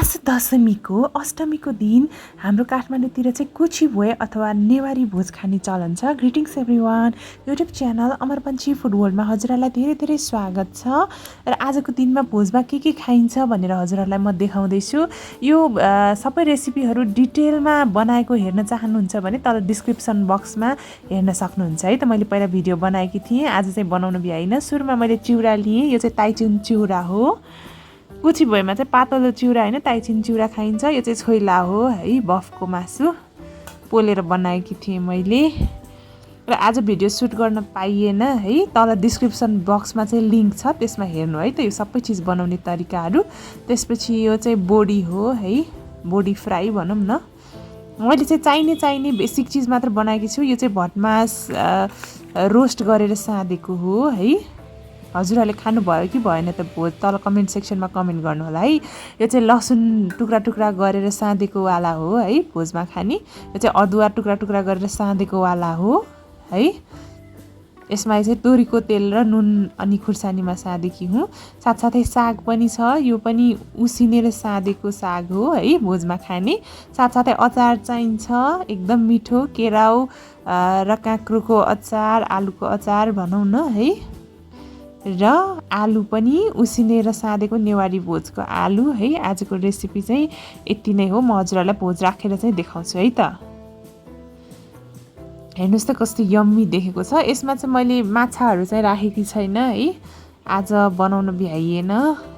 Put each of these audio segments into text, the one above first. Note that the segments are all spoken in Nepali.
यस दशमीको अष्टमीको दिन हाम्रो काठमाडौँतिर चाहिँ कुची भोए अथवा नेवारी भोज खाने चलन छ। ग्रिटिङ्स एभ्रिवान, युट्युब च्यानल अमर पन्छी फुड वर्ल्डमा हजुरहरूलाई धेरै धेरै स्वागत छ। र आजको दिनमा भोजमा के खाइन्छ भनेर हजुरहरूलाई म देखाउँदैछु। यो सबै रेसिपीहरू डिटेलमा बनाएको हेर्न चाहनुहुन्छ भने तल डिस्क्रिप्सन बक्समा हेर्न सक्नुहुन्छ है। त मैले पहिला भिडियो बनाएकी थिएँ, आज चाहिँ बनाउन भ्याइन। सुरुमा मैले चिउरा लिएँ, यो चाहिँ ताइचुन चिउरा हो। कुची भोएमा चाहिँ पातलो चिउरा होइन, ताइचिन चिउरा खाइन्छ। यो चाहिँ छोइला हो है, बफको मासु पोलेर बनाएकी थिएँ मैले। र आज भिडियो सुट गर्न पाइएन है, तल डिस्क्रिप्सन बक्समा चाहिँ लिङ्क छ, त्यसमा हेर्नु है त यो सबै चिज बनाउने तरिकाहरू। त्यसपछि यो चाहिँ बोडी हो है, बोडी फ्राई भनौँ न। मैले चाहिँ चाहिने बेसिक चिज मात्र बनाएकी छु। यो चाहिँ भटमास रोस्ट गरेर साँधेको हो है। हजुरहरूले खानुभयो कि भएन त भोज तल कमेन्ट सेक्सनमा कमेन्ट गर्नु होला है। यो चाहिँ लसुन टुक्रा टुक्रा गरेर साँधेको वाला हो है, भोजमा खाने। यो चाहिँ अदुवा टुक्रा टुक्रा गरेर साँधेको वाला हो है। यसमा चाहिँ तोरीको तेल र नुन अनि खुर्सानीमा साँधेकी हुँ। साथसाथै साग पनि छ, यो पनि उसिनेर साँधेको साग हो है, भोजमा खाने। साथसाथै अचार चाहिन्छ, एकदम मिठो केराउ र काँक्रोको अचार, आलुको अचार भनौँ न है। र आलु पनि उसिनेर साँधेको नेवारी भोजको आलु है। आजको रेसिपी चाहिँ यति नै हो। म हजुरहरूलाई भोज राखेर चाहिँ देखाउँछु है त। हेर्नुहोस् त कस्तो यम्मी देखेको छ। यसमा चाहिँ मैले माछाहरू चाहिँ राखेकी छैन है, आज बनाउन भ्याइएन।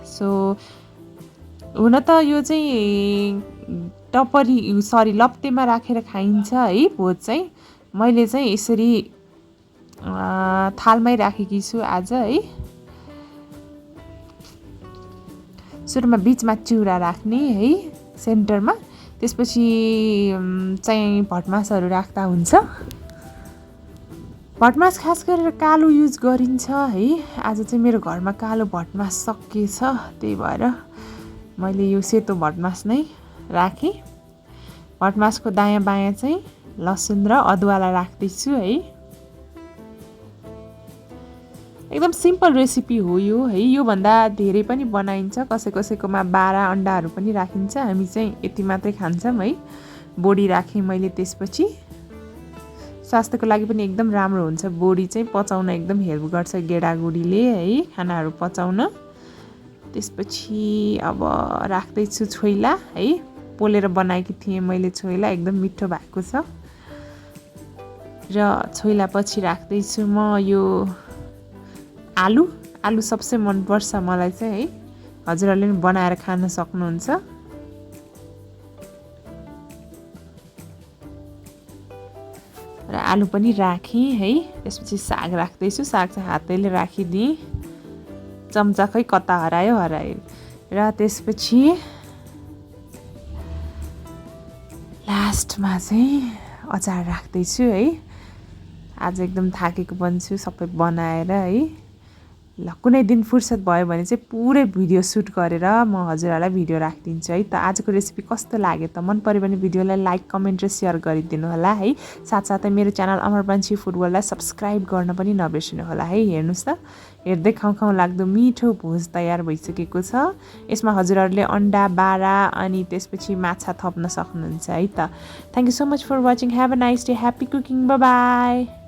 सो हुन त यो चाहिँ लप्टेमा राखेर खाइन्छ है भोज चाहिँ। मैले चाहिँ यसरी थालमै राखेकी छु आज है। सुरुमा बिचमा चिउरा राख्ने है, सेन्टरमा। त्यसपछि चाहिँ भटमासहरू राख्दा हुन्छ। भटमास खास गरेर कालो युज गरिन्छ है। आज चाहिँ मेरो घरमा कालो भटमास सकिएछ, त्यही भएर मैले यो सेतो भटमास नै राखेँ। भटमासको दायाँ बायाँ चाहिँ लसुन र अदुवालाई राख्दैछु है। एकदम सिम्पल रेसिपी हो यो है। योभन्दा धेरै पनि बनाइन्छ, कसैकोमा 12 अन्डाहरू पनि राखिन्छ। हामी चाहिँ यति मात्रै खान्छौँ है। बोडी राखेँ मैले। त्यसपछि स्वास्थ्यको लागि पनि एकदम राम्रो हुन्छ। बोडी चाहिँ पचाउन एकदम हेल्प गर्छ गेडागुडीले है, खानाहरू पचाउन। त्यसपछि अब राख्दैछु छोइला है, पोलेर बनाएकी थिएँ मैले छोइला, एकदम मिठो भएको छ। र छोइला पछि राख्दैछु म यो आलु सबसे मनपर्छ मलाई चाहिँ है। हजुरहरूले पनि बनाएर खान सक्नुहुन्छ। र आलु पनि राखेँ है। त्यसपछि साग राख्दैछु। साग चाहिँ हातैले राखिदिएँ, चम्चा खै कता हरायो। र त्यसपछि लास्टमा चाहिँ अचार राख्दैछु है। आज एकदम थाकेको बन्छु सबै बनाएर है। ल कुनै दिन फुर्सद भयो भने चाहिँ पुरै भिडियो सुट गरेर म हजुरहरूलाई भिडियो राखिदिन्छु है त। आजको रेसिपी कस्तो लाग्यो त? मन पऱ्यो भने भिडियोलाई लाइक, कमेन्ट र सेयर गरिदिनु होला है। साथसाथै मेरो च्यानल अमर पन्छी फुड वर्ल्डलाई सब्सक्राइब गर्न पनि नबिर्सिनु होला है। हेर्नुहोस् त, हेर्दै खाउँ लाग्दो मिठो भोज तयार भइसकेको छ। यसमा हजुरहरूले अन्डा, बारा अनि त्यसपछि माछा थप्न सक्नुहुन्छ है त। Thank you so much for watching. Have a nice day, happy cooking, bye by.